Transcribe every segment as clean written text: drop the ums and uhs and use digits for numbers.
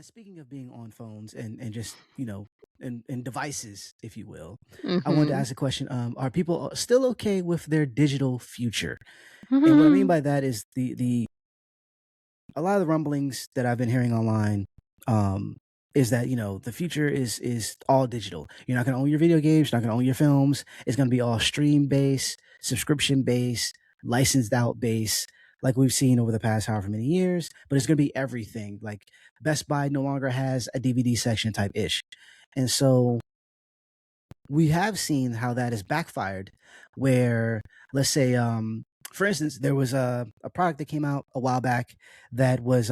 speaking of being on phones and just and devices, if you will, I wanted to Mhm. ask a question. Are people still okay with their digital future? And what I mean Mhm. by that is the a lot of the rumblings that I've been hearing online um, is that the future is all digital. You're not going to own your video games. You're not going to own your films. It's going to be all stream based, subscription based, licensed out based, like we've seen over the past however many years. But it's going to be everything. Like Best Buy no longer has a DVD section type ish, and so we have seen how that has backfired. Where let's say, for instance, there was a product that came out a while back that was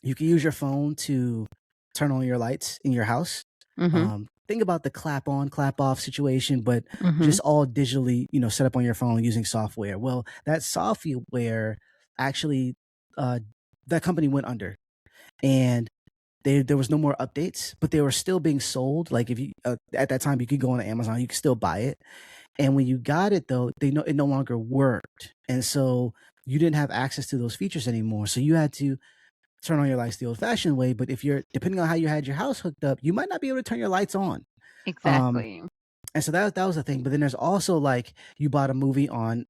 you can use your phone to turn on your lights in your house. Mhm. Think about the clap on, clap off situation, but Mhm. just all digitally, set up on your phone using software. Well, that software actually, uh, that company went under, and there was no more updates, but they were still being sold. Like if you at that time you could go on Amazon, you could still buy it. And when you got it though, they know it no longer worked, and so you didn't have access to those features anymore. So you had to turn on your lights the old-fashioned way. But if you're depending on how you had your house hooked up, you might not be able to turn your lights on. Um, Exactly. and so that was the thing. But then there's also like you bought a movie on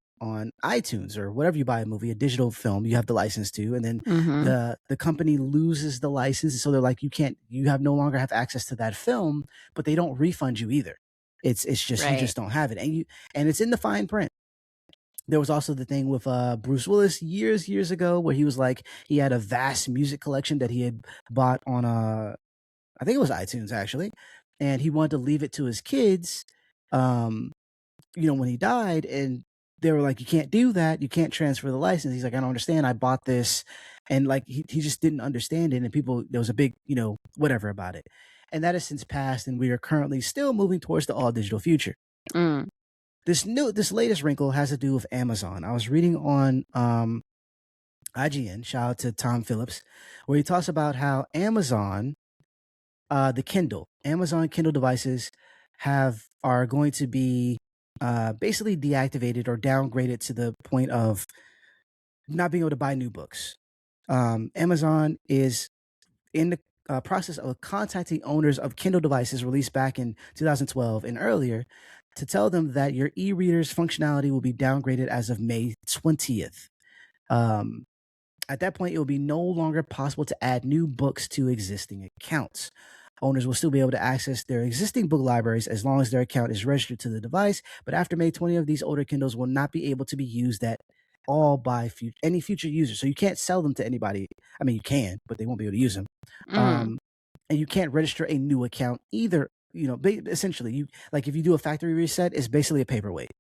iTunes or whatever you buy a movie, a digital film, you have the license to, and then Mhm. the company loses the license, so they're like you have no longer have access to that film, but they don't refund you either. It's just you Right. just don't have it, and it's in the fine print. There was also the thing with Bruce Willis years ago where he was like he had a vast music collection that he had bought on I think it was iTunes actually, and he wanted to leave it to his kids, um, when he died, and they were like, "You can't do that. You can't transfer the license." He's like, "I don't understand. I bought this," and like he just didn't understand it, and people there was a big whatever about it, and that has since passed, and we are currently still moving towards the all digital future. Mm. This latest wrinkle has to do with Amazon. I was reading on IGN, shout out to Tom Phillips, where he talks about how Amazon Kindle devices are going to be basically deactivated or downgraded to the point of not being able to buy new books. Amazon is in the process of contacting owners of Kindle devices released back in 2012 and earlier to tell them that your e-reader's functionality will be downgraded as of May 20th. Um, at that point, it will be no longer possible to add new books to existing accounts. Owners will still be able to access their existing book libraries as long as their account is registered to the device. But after May 20th, these older Kindles will not be able to be used at all by any future user. So you can't sell them to anybody. I mean, you can, but they won't be able to use them. Mm. Um, and you can't register a new account either. Essentially, you like if you do a factory reset, it's basically a paperweight.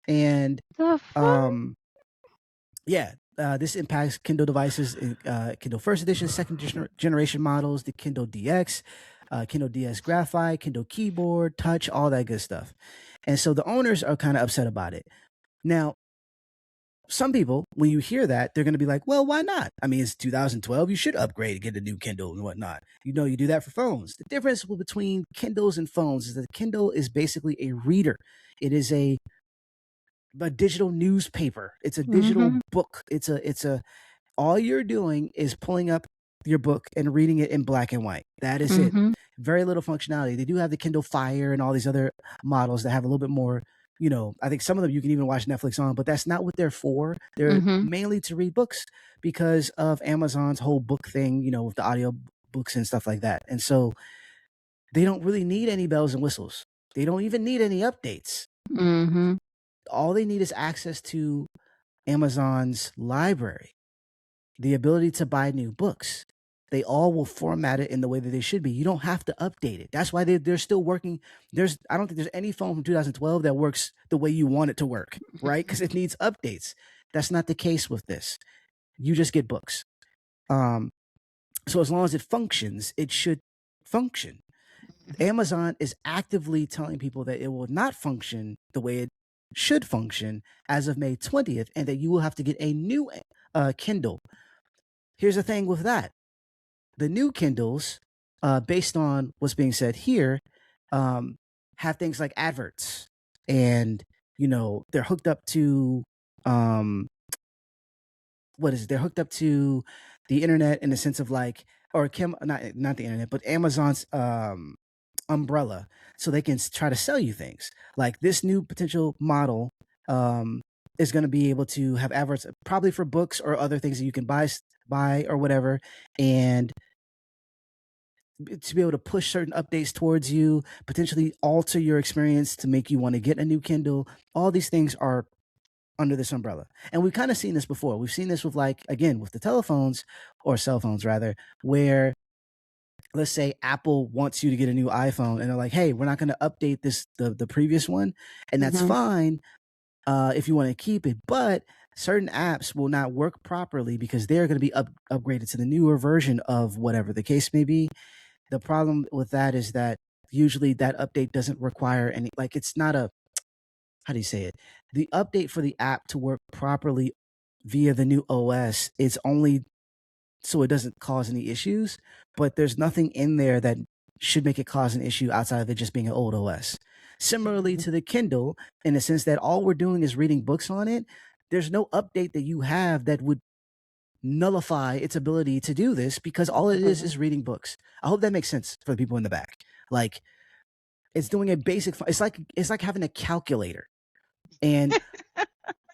And The fuck? um, yeah, this impacts Kindle devices, Kindle First Edition, generation models, the Kindle DX, Kindle DS Graphite, Kindle Keyboard, Touch, all that good stuff. And so the owners are kind of upset about it. Now, some people, when you hear that, they're going to be like, well, why not? I mean, it's 2012. You should upgrade and get a new Kindle and whatnot. You do that for phones. The difference between Kindles and phones is that Kindle is basically a reader. It is a digital newspaper. It's a digital Mhm. book. All you're doing is pulling up your book and reading it in black and white. That is it. Mhm. Very little functionality. They do have the Kindle Fire and all these other models that have a little bit more. I think some of them you can even watch Netflix on, but that's not what they're for. They're Mhm. mainly to read books because of Amazon's whole book thing, with the audio books and stuff like that. And so they don't really need any bells and whistles. They don't even need any updates. Mhm. All they need is access to Amazon's library, the ability to buy new books. They all will format it in the way that they should be. You don't have to update it. That's why they're still working. I don't think there's any phone from 2012 that works the way you want it to work, right? Because it needs updates. That's not the case with this. You just get books. Um, so as long as it functions, it should function. Amazon is actively telling people that it will not function the way it should function as of May 20th, and that you will have to get a new Kindle. Here's the thing with that: the new Kindles, based on what's being said here, um, have things like adverts, and they're hooked up to um, what is it? They're hooked up to the internet in the sense of like or not the internet, but Amazon's umbrella, so they can try to sell you things like this new potential model um, is going to be able to have adverts probably for books or other things that you can buy or whatever, and to be able to push certain updates towards you, potentially alter your experience to make you want to get a new Kindle. All these things are under this umbrella. And we've kind of seen this before. We've seen this with, like, again, with the telephones, or cell phones rather, where let's say Apple wants you to get a new iPhone and they're like, hey, we're not going to update the previous one. And that's fine if you want to keep it. But certain apps will not work properly because they're going to be upgraded to the newer version of whatever the case may be. The problem with that is that usually that update doesn't require any, like, it's not a, how do you say it? The update for the app to work properly via the new OS is only so it doesn't cause any issues, but there's nothing in there that should make it cause an issue outside of it just being an old OS. Similarly to the Kindle, in the sense that all we're doing is reading books on it, there's no update that you have that would nullify its ability to do this, because all it is reading books. I hope that makes sense for the people in the back. Like, it's doing a basic, it's like having a calculator. And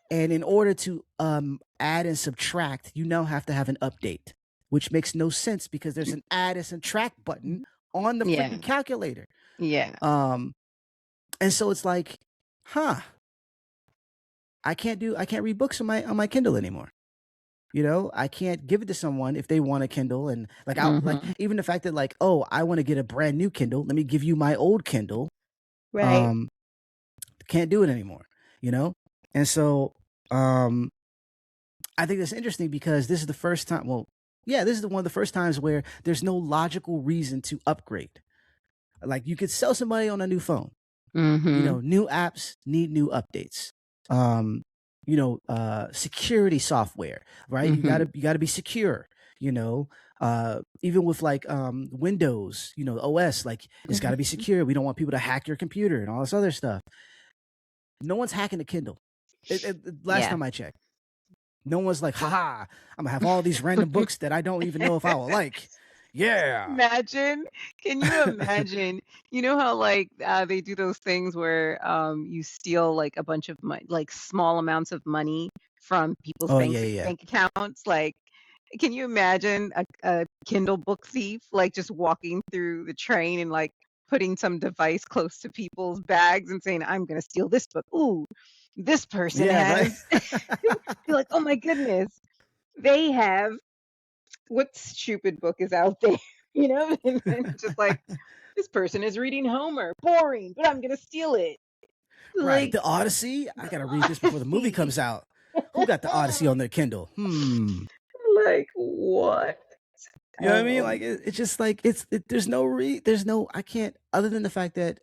and in order to add and subtract, you now have to have an update, which makes no sense because there's an add and subtract button on the Yeah. freaking calculator. Yeah. And so it's like, huh, I can't read books on my Kindle anymore. You know, I can't give it to someone if they want a Kindle, and like like even the fact that, like, oh, I want to get a brand new Kindle, let me give you my old Kindle. Right. Can't do it anymore, you know? And so I think that's interesting because this is the first time, well, yeah, this is one of the first times where there's no logical reason to upgrade. Like, you could sell somebody on a new phone. You know, new apps need new updates. Security software, right? You gotta be secure, you know. Even with, like, Windows, you know, OS, like, it's gotta be secure. We don't want people to hack your computer and all this other stuff. No one's hacking the Kindle. Last Yeah. time I checked. No one's like, haha, I'm gonna have all these random books that I don't even know if I will like. Yeah. Imagine, can you imagine, you know how, like, they do those things where, you steal, like, a bunch of money, like, small amounts of money from people's Oh, yeah, yeah. bank accounts, like, can you imagine a Kindle book thief, like, just walking through the train and, like, putting some device close to people's bags and saying, "I'm gonna steal this book. Ooh, this person Yeah, right. has" You're like, "Oh my goodness, they have what stupid book is out there?" You know? And then just like, "This person is reading Homer. Boring, but I'm gonna steal it." Right. Like, The Odyssey. I gotta read this before the movie comes out. Who got the Odyssey on their Kindle? like, what? You know what I mean? Like, it's just like, there's no, I can't, other than the fact that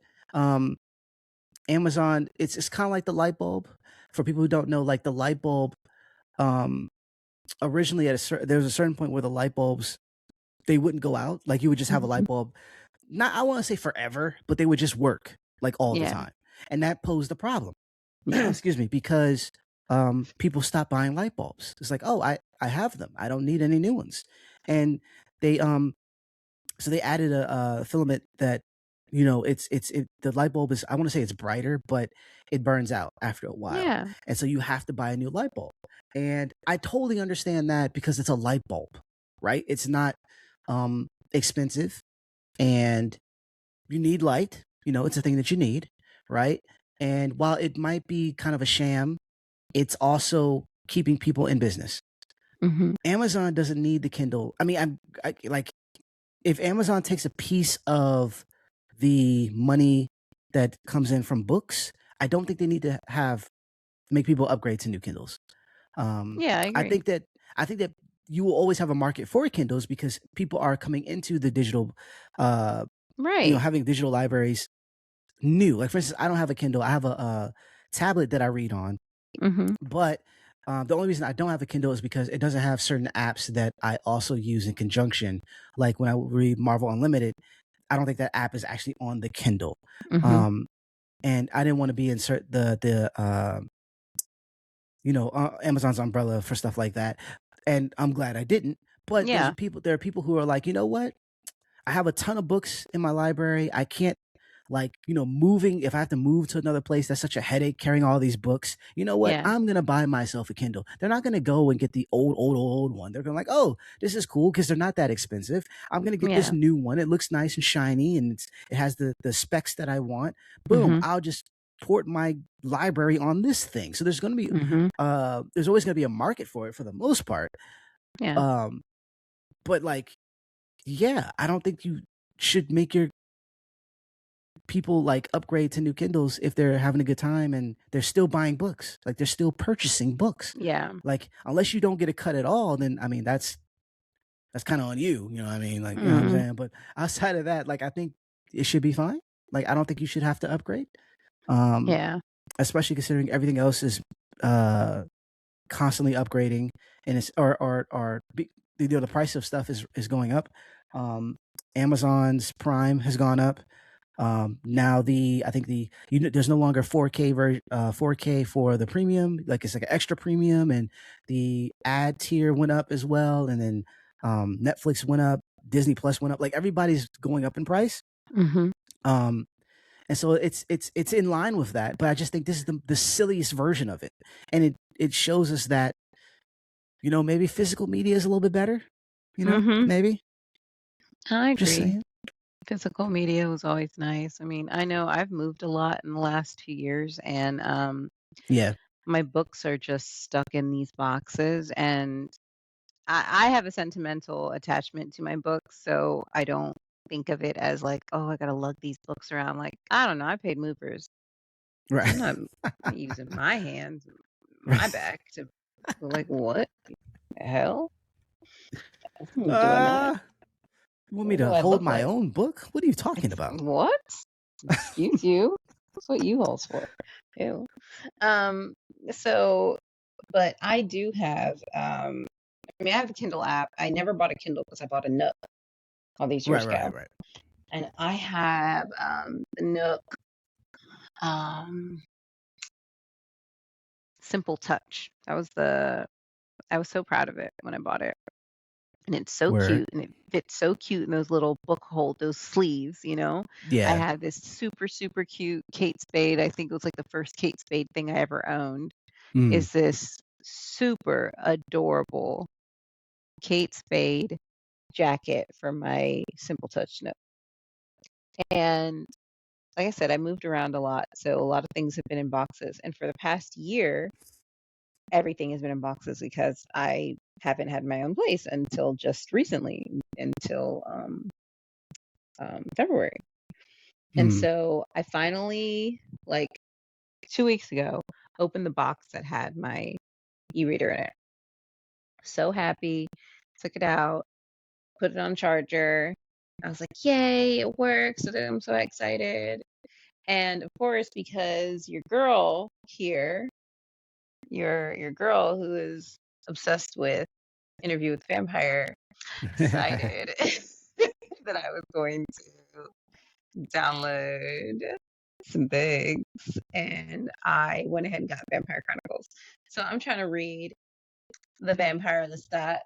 Amazon, it's kind of like the light bulb. For people who don't know, like, the light bulb, originally there was a certain point where the light bulbs, they wouldn't go out. Like, you would just have a light bulb, not, I want to say forever, but they would just work like all the Yeah. time. And that posed a problem. Yeah. Excuse me, because people stopped buying light bulbs. It's like, oh, I have them. I don't need any new ones. And they so they added a filament that, you know, the light bulb is, I want to say it's brighter, but it burns out after a while. Yeah. And so you have to buy a new light bulb. And I totally understand that because it's a light bulb, right? It's not expensive, and you need light, you know, it's a thing that you need, right? And while it might be kind of a sham, it's also keeping people in business. Amazon doesn't need the Kindle. I mean, I like, if Amazon takes a piece of the money that comes in from books, I don't think they need to make people upgrade to new Kindles. Yeah, I agree. I think that you will always have a market for Kindles because people are coming into the digital, Right. having digital libraries new. Like, for instance, I don't have a Kindle. I have a tablet that I read on, but the only reason I don't have a Kindle is because it doesn't have certain apps that I also use in conjunction. Like, when I read Marvel Unlimited, I don't think that app is actually on the Kindle. And I didn't want to be insert Amazon's umbrella for stuff like that. And I'm glad I didn't. But Yeah. there are people who are like, you know what? I have a ton of books in my library. I can't, like, moving, if I have to move to another place, that's such a headache carrying all these books. You know what? Yeah. I'm going to buy myself a Kindle. They're not going to go and get the old one. They're going to like, oh, this is cool because they're not that expensive. I'm going to get this Yeah. new one. It looks nice and shiny and it has the specs that I want. Boom. Mhm. I'll just port my library on this thing. So Mhm. there's always going to be a market for it for the most part. Yeah. Um, but like, yeah, I don't think you should make your people like upgrade to new Kindles if they're having a good time and they're still buying books. Like they're still purchasing books. Yeah. Like unless you don't get a cut at all, then I mean that's kind of on you. You know what I mean? Like, you know what I'm Mhm. saying? But outside of that, like I think it should be fine. Like I don't think you should have to upgrade. Um, Yeah. especially considering everything else is uh constantly upgrading and it's the price of stuff is going up. Amazon's Prime has gone up. Now I think there's no longer 4K 4K for the premium. Like it's like an extra premium, and the ad tier went up as well. And then Netflix went up, Disney Plus went up. Like everybody's going up in price. Mhm. Um, and so it's in line with that. But I just think this is the silliest version of it, and it shows us that maybe physical media is a little bit better. Mhm. Maybe I just agree. saying. Physical media was always nice. I mean, I know I've moved a lot in the last 2 years, and Yeah. my books are just stuck in these boxes, and I have a sentimental attachment to my books, so I don't think of it as like, "Oh, I gotta lug these books around." Like, I don't know, I paid movers. Right. I'm not using my hands, my Right. back to like, what the hell? I'm doing that. Uh You want me What do to I hold look my like? own book? What are you talking about? What? Excuse you. That's what U-Haul's for. Ew. Um, so, but I do have, I mean, I have a Kindle app. I never bought a Kindle because I bought a Nook all these Right, years right, ago. right. And I have the Nook um, Simple Touch. I was so proud of it when I bought it. And it's so Word. cute and it fits so cute in those little those sleeves, you know. I Yeah. had this super, super cute Kate Spade. I think it was like the first Kate Spade thing I ever owned. Mm. Is this super adorable Kate Spade jacket for my Simple Touch Nook. And like I said, I moved around a lot, so a lot of things have been in boxes. And for the past year, everything has been in boxes because I haven't had my own place until just recently, until February. And Mm. so I finally, like 2 weeks ago, opened the box that had my e-reader in it. So happy, took it out, put it on charger. I was like, yay, it works. So I'm so excited. And of course, because your girl here, your girl who is obsessed with Interview with the Vampire, decided that I was going to download some books, and I went ahead and got Vampire Chronicles. So I'm trying to read The Vampire Lestat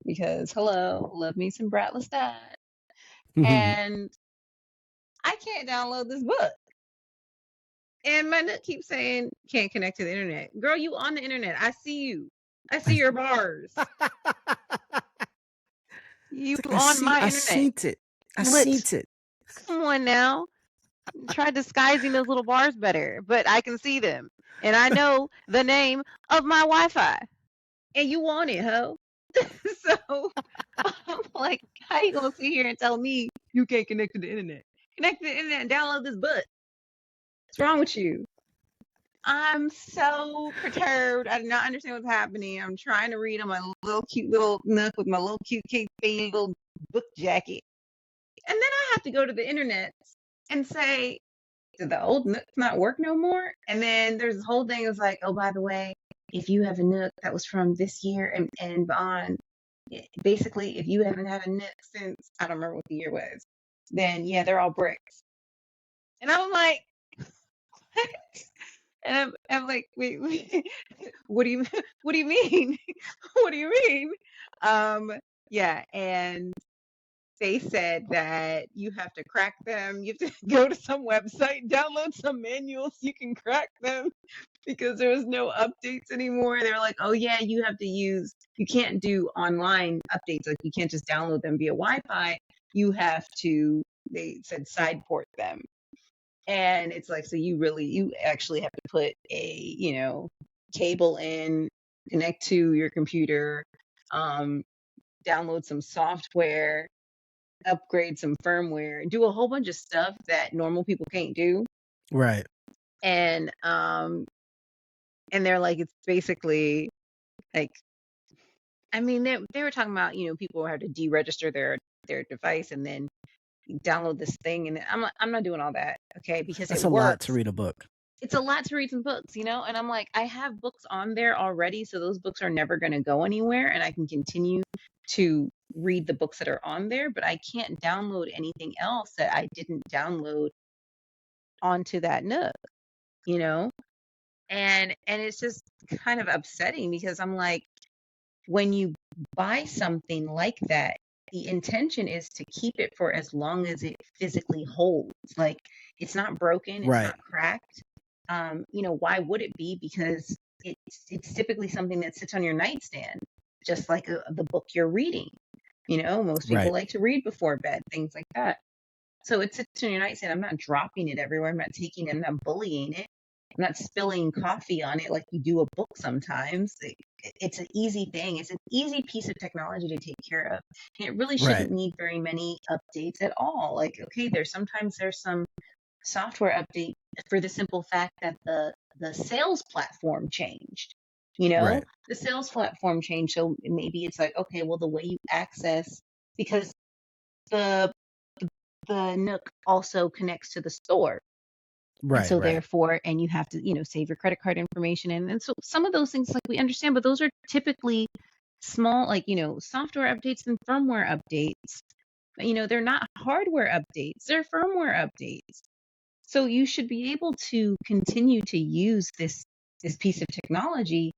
because hello, love me some Brat Lestat. And I can't download this book. And my nut keeps saying, can't connect to the internet. Girl, you on the internet. I see you. I see your bars. You It's like on my I internet. seen it. I seen Look, it. come on now. Try disguising those little bars better, but I can see them. And I know the name of my Wi-Fi. And you want it, ho. So I'm like, how you gonna sit here and tell me you can't connect to the internet? Connect to the internet and download this book. What's wrong with you? I'm so perturbed. I do not understand what's happening. I'm trying to read on my little cute little nook with my little cute Kate Spade little book jacket. And then I have to go to the internet and say, did the old Nook not work no more? And then there's this whole thing. It's like, oh, by the way, if you have a Nook that was from this year and beyond, basically, if you haven't had a Nook since, I don't remember what the year was, then yeah, they're all bricks. And I'm like, what? And I'm like, wait, what do you mean? What do you mean? Um, Yeah, and they said that you have to crack them. You have to go to some website, download some manuals, you can crack them because there was no updates anymore. They're like, oh yeah, you have to use, you can't do online updates. Like you can't just download them via Wi-Fi. You have to, they said side port them. And it's like, so you actually have to put a, cable in, connect to your computer, um, download some software, upgrade some firmware, do a whole bunch of stuff that normal people can't do. Right. And they're like, it's basically like, I mean, they were talking about, people have to deregister their device and then download this thing, and I'm not doing all that, okay, because That's it a lot to works. read a book. It's a lot to read some books, and I'm like, I have books on there already, so those books are never going to go anywhere, and I can continue to read the books that are on there, but I can't download anything else that I didn't download onto that Nook, you know? And it's just kind of upsetting because I'm like, when you buy something like that, the intention is to keep it for as long as it physically holds. Like it's not broken, it's Right. not cracked. Why would it be? Because it's typically something that sits on your nightstand, just like the book you're reading. Most people Right. like to read before bed, things like that. So it sits on your nightstand. I'm not dropping it everywhere. I'm not taking it. I'm not bullying it. I'm not spilling coffee on it like you do a book sometimes. It's an easy thing. It's an easy piece of technology to take care of. And it really Right. shouldn't need very many updates at all. Like, okay, there's some software update for the simple fact that the sales platform changed. Right. The sales platform changed. So maybe it's like, okay, well, the way you access, because the the Nook also connects to the store. And Right. so Right. therefore, and you have to, save your credit card information. And so some of those things, like we understand, but those are typically small, like, software updates and firmware updates. They're not hardware updates, they're firmware updates. So you should be able to continue to use this piece of technology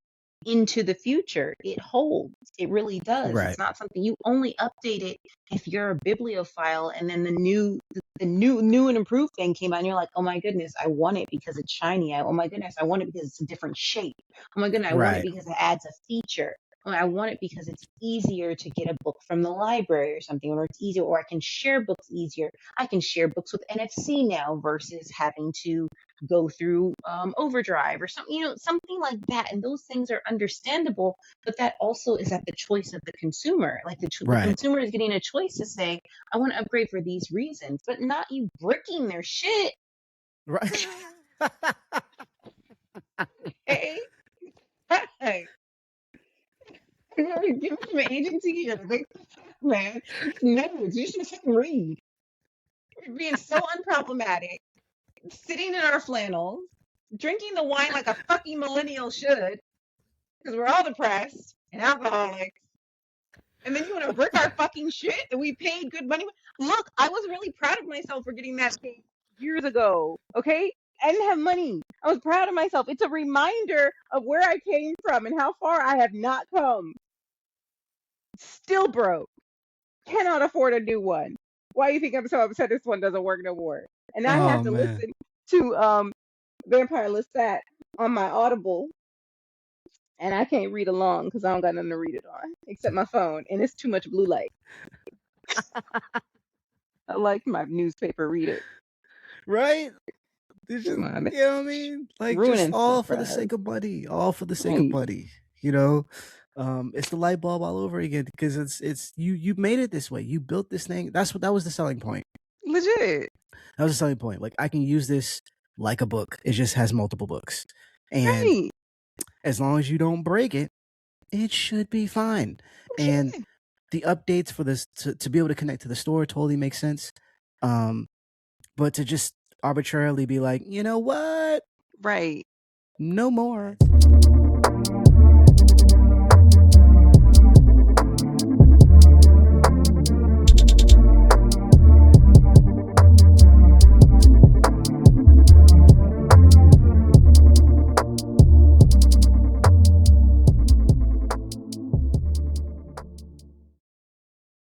into the future. It holds. It really does. Right. It's not something you only update it if you're a bibliophile and then the new and improved thing came out and you're like, oh my goodness, I want it because it's shiny. Oh my goodness, I want it because it's a different shape. Oh my goodness, I want it Right. because it adds a feature. Oh, I want it because it's easier to get a book from the library or something, or it's easier, or I can share books easier. I can share books with NFC now versus having to go through overdrive or something, something like that. And those things are understandable, but that also is at the choice of the consumer. Like the Right. consumer is getting a choice to say, I want to upgrade for these reasons, but not you bricking their shit. Right. Hey, hey. Give me some agency here. Like, man, it's nodes. You should fucking read. We're being so unproblematic, sitting in our flannels, drinking the wine like a fucking millennial should, because we're all depressed and alcoholics. And then you want to brick our fucking shit that we paid good money. Look, I was really proud of myself for getting that cake years ago. Okay, I didn't have money. I was proud of myself. It's a reminder of where I came from and how far I have not come. Still broke. Cannot afford a new one. Why do you think I'm so upset this one doesn't work no more? And I have Oh to man. listen to Vampire Lestat on my Audible, and I can't read along because I don't got nothing to read it on except my phone, and it's too much blue light. I like my newspaper reader. Right? It's just, Come on, man. you know what I mean? Like just Ruining stuff all for for the us. sake of money. All for the sake of Right. money. You know? It's the light bulb all over again because it's you made it this way. You built this thing. That was the selling point. Legit. That was the selling point. Like I can use this like a book. It just has multiple books. And Right. as long as you don't break it, it should be fine. And Okay. the updates for this to be able to connect to the store totally makes sense. But to just arbitrarily be like, you know what? Right. No more.